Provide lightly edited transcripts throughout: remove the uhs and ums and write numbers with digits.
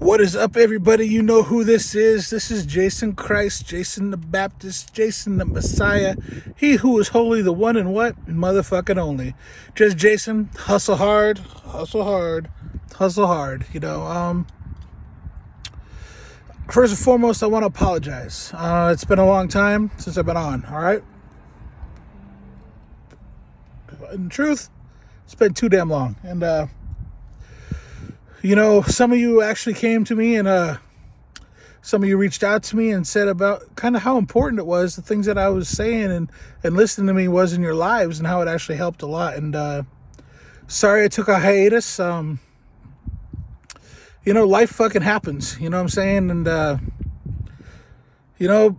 What is up, everybody? You know who this is. This is Jason Christ, Jason the Baptist, Jason the Messiah. He who is holy, the one and what? Motherfucking only. Just Jason, hustle hard, hustle hard, hustle hard. First and foremost, I want to apologize. It's been a long time since I've been on, all right? In truth, it's been too damn long. And, some of you actually came to me and some of you reached out to me and said about kind of how important it was, the things that I was saying and listening to me was in your lives and how it actually helped a lot. And sorry I took a hiatus. Life fucking happens. You know what I'm saying? And, good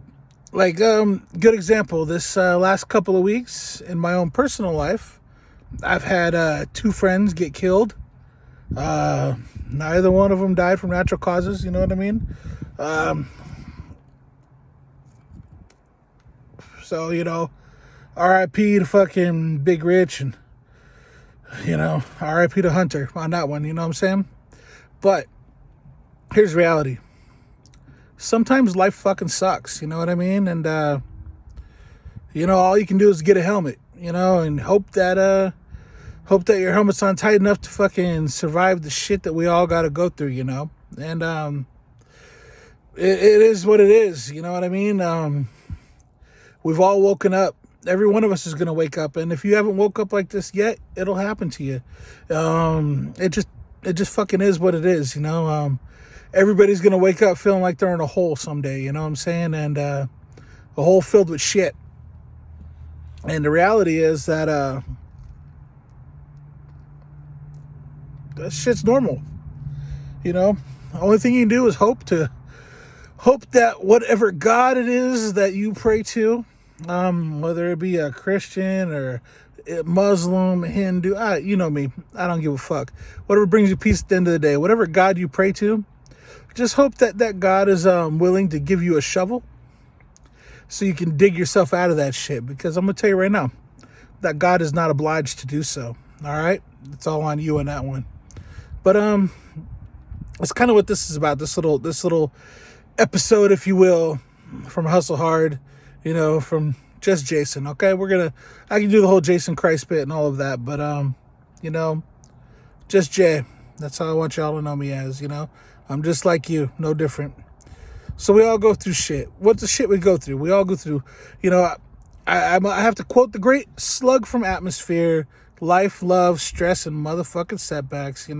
example, this last couple of weeks in my own personal life, I've had 2 friends get killed. Neither one of them died from natural causes, you know what I mean? RIP to fucking Big Rich and, RIP to Hunter on that one, you know what I'm saying? But here's reality. Sometimes life fucking sucks, you know what I mean? And, all you can do is get a helmet, and hope that your helmet's on tight enough to fucking survive the shit that we all got to go through, And it is what it is, you know what I mean? We've all woken up. Every one of us is going to wake up. And if you haven't woke up like this yet, it'll happen to you. It just fucking is what it is, Everybody's going to wake up feeling like they're in a hole someday, you know what I'm saying? And a hole filled with shit. And the reality is that that shit's normal. The only thing you can do is hope that whatever God it is that you pray to, whether it be a Christian or a Muslim, Hindu, you know me, I don't give a fuck. Whatever brings you peace at the end of the day, whatever God you pray to, just hope that God is willing to give you a shovel so you can dig yourself out of that shit. Because I'm going to tell you right now, that God is not obliged to do so. All right? It's all on you on that one. But that's kind of what this is about. This little episode, if you will, from Hustle Hard, from just Jason. Okay, I can do the whole Jason Christ bit and all of that, but just Jay. That's how I want y'all to know me as. I'm just like you, no different. So we all go through shit. What's the shit we go through? We all go through. I have to quote the great Slug from Atmosphere: life, love, stress, and motherfucking setbacks. It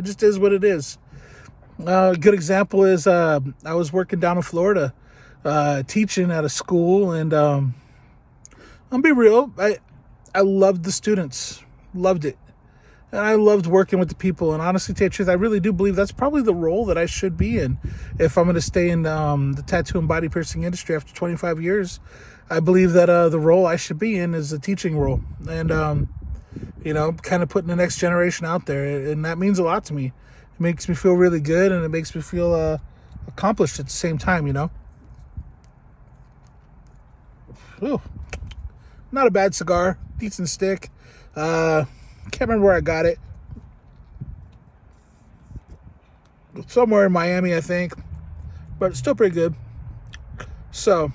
just is what it is. A good example is I was working down in Florida, teaching at a school, and I'll be real, I loved the students, loved it, and I loved working with the people. And honestly, to tell you the truth, I really do believe that's probably the role that I should be in if I'm going to stay in the tattoo and body piercing industry after 25 years. I believe that the role I should be in is a teaching role, and kind of putting the next generation out there, and that means a lot to me. It makes me feel really good, and it makes me feel accomplished at the same time, Ooh, not a bad cigar, decent stick. Can't remember where I got it. Somewhere in Miami, I think, but it's still pretty good. So,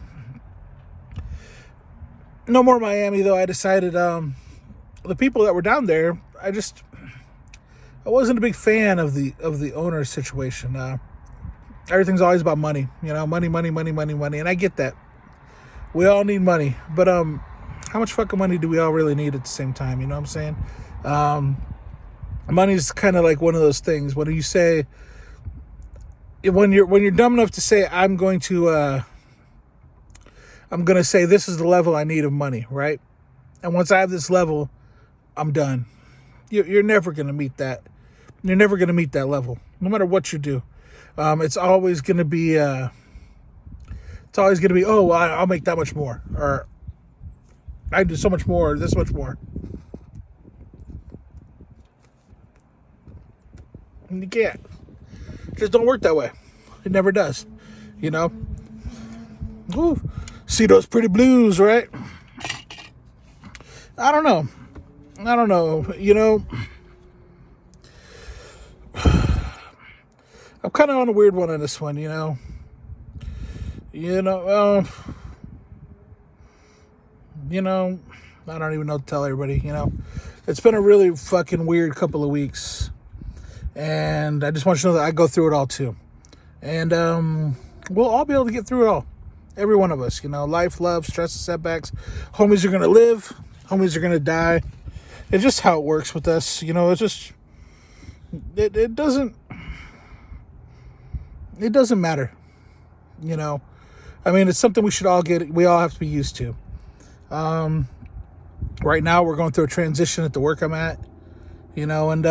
no more Miami, though. I decided the people that were down there, I wasn't a big fan of the owner situation. Everything's always about money, money, and I get that. We all need money, but how much fucking money do we all really need at the same time? You know what I'm saying? Money's kind of like one of those things. When you say, when you're dumb enough to say, I'm going to say this is the level I need of money, right? And once I have this level, I'm done. You're never going to meet that. You're never going to meet that level, no matter what you do. It's always going to be, oh, well, I'll make that much more, or I do so much more, or this much more. And you can't. It just don't work that way. It never does. Ooh, see those pretty blues, right? I don't know. I'm kind of on a weird one on this one, You know, uh, you know, I don't even know what to tell everybody, It's been a really fucking weird couple of weeks. And I just want you to know that I go through it all too. And we'll all be able to get through it all. Every one of us, life, love, stress, and setbacks. Homies are going to live. Homies are going to die. It's just how it works with us. It's just, it doesn't matter. I mean, it's something we all have to be used to. Right now we're going through a transition at the work I'm at, and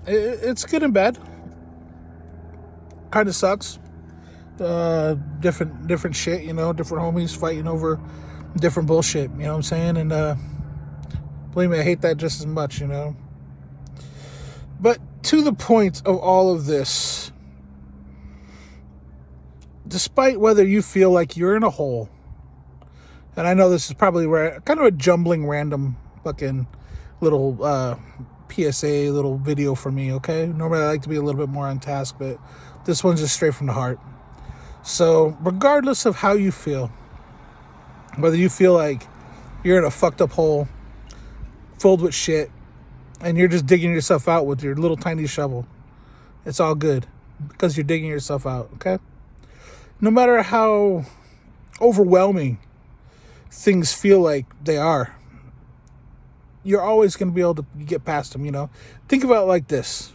it's good and bad. Kind of sucks. Different shit, different homies fighting over different bullshit, you know what I'm saying? And believe me, I hate that just as much, But to the point of all of this, despite whether you feel like you're in a hole, and I know this is probably kind of a jumbling random fucking little PSA, little video for me, okay? Normally I like to be a little bit more on task, but this one's just straight from the heart. So regardless of how you feel, whether you feel like you're in a fucked up hole filled with shit and you're just digging yourself out with your little tiny shovel, it's all good because you're digging yourself out, okay? No matter how overwhelming things feel like they are, you're always going to be able to get past them, Think about it like this.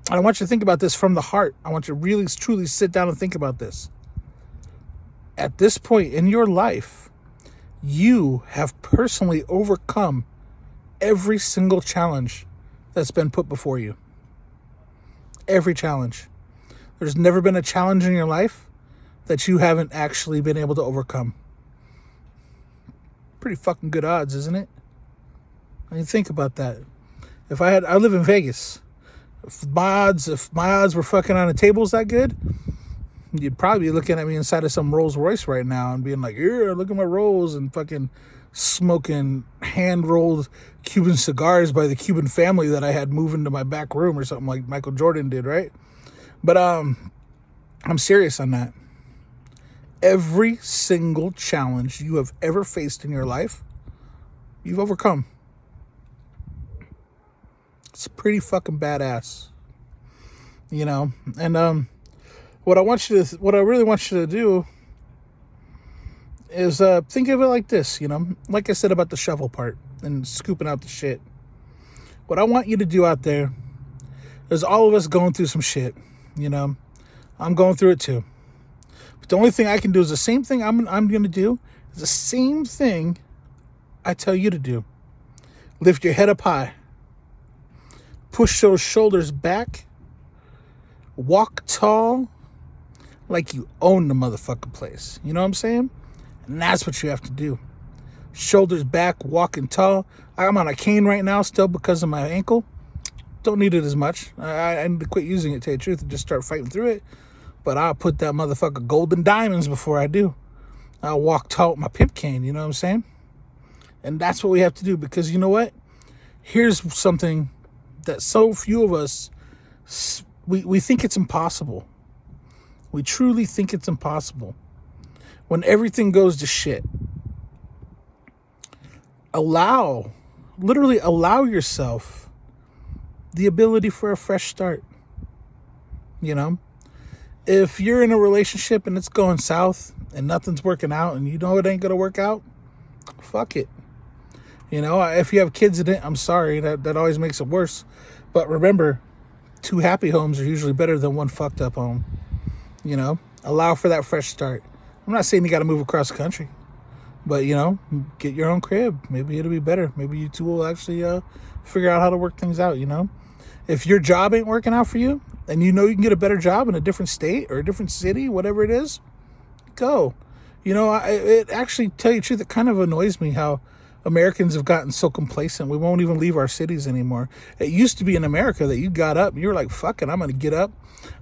I want you to think about this from the heart. I want you to really, truly sit down and think about this. At this point in your life, you have personally overcome every single challenge that's been put before you. Every challenge. There's never been a challenge in your life that you haven't actually been able to overcome. Pretty fucking good odds, isn't it? I mean, think about that. I live in Vegas. If my odds were fucking on the tables that good, you'd probably be looking at me inside of some Rolls Royce right now and being like, yeah, look at my Rolls, and fucking smoking hand-rolled Cuban cigars by the Cuban family that I had moved into my back room or something like Michael Jordan did, right? But I'm serious on that. Every single challenge you have ever faced in your life, you've overcome. It's pretty fucking badass, And what I really want you to do is think of it like this, Like I said about the shovel part and scooping out the shit. What I want you to do out there is all of us going through some shit, I'm going through it too. But the only thing I can do is the same thing I'm going to do. Is the same thing I tell you to do. Lift your head up high. Push those shoulders back. Walk tall like you own the motherfucking place. You know what I'm saying? And that's what you have to do. Shoulders back, walking tall. I'm on a cane right now still because of my ankle. Don't need it as much. I need to quit using it, to tell you the truth, and just start fighting through it. But I'll put that motherfucker golden diamonds before I do. I'll walk tall with my pimp cane, you know what I'm saying? And that's what we have to do, because you know what? Here's something that so few of us, we think it's impossible. We truly think it's impossible. When everything goes to shit, literally allow yourself the ability for a fresh start. If you're in a relationship and it's going south and nothing's working out and you know it ain't going to work out, fuck it. If you have kids in it, I'm sorry, that always makes it worse. But remember, 2 happy homes are usually better than 1 fucked up home. Allow for that fresh start. I'm not saying you got to move across the country, but get your own crib. Maybe it'll be better. Maybe you two will actually figure out how to work things out. If your job ain't working out for you and you can get a better job in a different state or a different city, whatever it is, go. It actually, tell you the truth, it kind of annoys me how Americans have gotten so complacent. We won't even leave our cities anymore. It used to be in America that you got up, you were like, fuck it, I'm going to get up.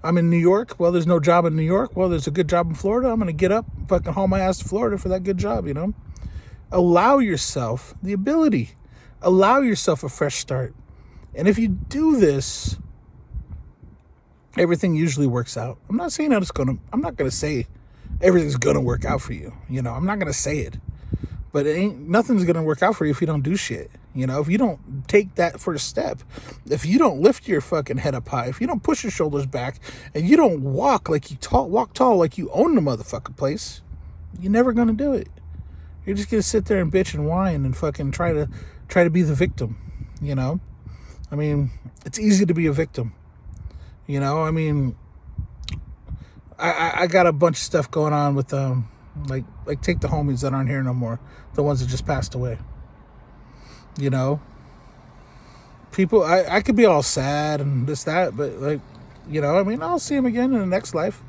I'm in New York. Well, there's no job in New York. Well, there's a good job in Florida. I'm going to get up, fucking haul my ass to Florida for that good job, Allow yourself the ability. Allow yourself a fresh start. And if you do this, everything usually works out. I'm not saying that I'm not going to say everything's going to work out for you. I'm not going to say it. But nothing's going to work out for you if you don't do shit. If you don't take that first step, if you don't lift your fucking head up high, if you don't push your shoulders back, and you don't walk tall like you own the motherfucking place, you're never going to do it. You're just going to sit there and bitch and whine and fucking try to be the victim. I mean, it's easy to be a victim. I mean, I got a bunch of stuff going on with like take the homies that aren't here no more, the ones that just passed away. People, I could be all sad and this, that, but I mean, I'll see them again in the next life.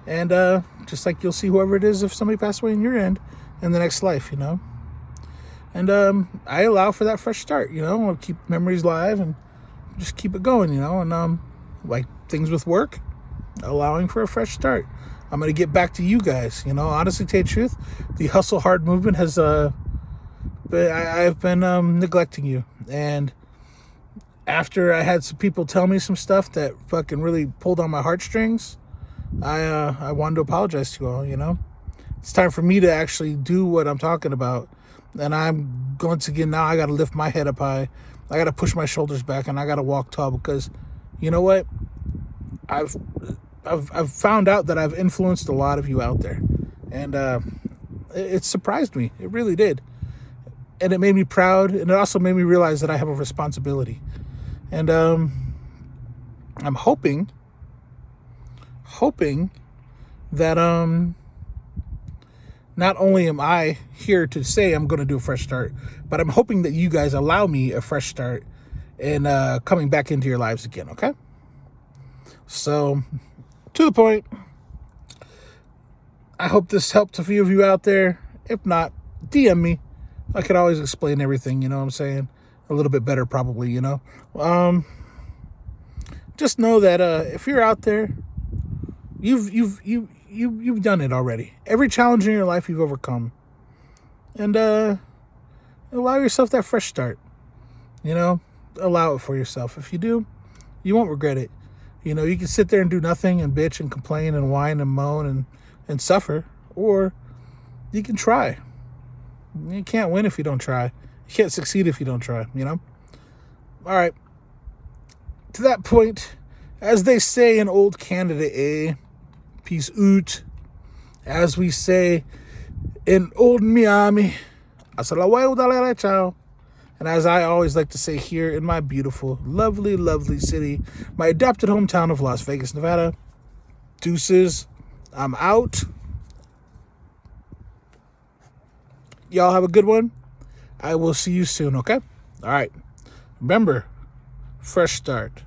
And just like you'll see whoever it is if somebody passed away in your end in the next life, And I allow for that fresh start, I'll keep memories alive and just keep it going, and like things with work, allowing for a fresh start. I'm going to get back to you guys, honestly, tell you the truth, the hustle hard movement has, I've been neglecting you. And after I had some people tell me some stuff that fucking really pulled on my heartstrings, I wanted to apologize to you all, It's time for me to actually do what I'm talking about. And I'm going to get, now I got to lift my head up high. I got to push my shoulders back, and I got to walk tall, because you know what? I've found out that I've influenced a lot of you out there, and it surprised me. It really did, and it made me proud, and it also made me realize that I have a responsibility. And I'm hoping that not only am I here to say I'm going to do a fresh start, but I'm hoping that you guys allow me a fresh start and coming back into your lives again, okay? So, to the point, I hope this helped a few of you out there. If not, DM me. I could always explain everything, you know what I'm saying? A little bit better, probably, Just know that if you're out there, you've done it already. Every challenge in your life you've overcome. And allow yourself that fresh start. Allow it for yourself. If you do, you won't regret it. You can sit there and do nothing and bitch and complain and whine and moan and suffer. Or you can try. You can't win if you don't try. You can't succeed if you don't try, All right. To that point, as they say in old Canada, peace out. As we say in old Miami, hasta luego, dale, ciao. And as I always like to say here in my beautiful, lovely, lovely city, my adopted hometown of Las Vegas, Nevada, deuces, I'm out. Y'all have a good one. I will see you soon, okay? All right. Remember, fresh start.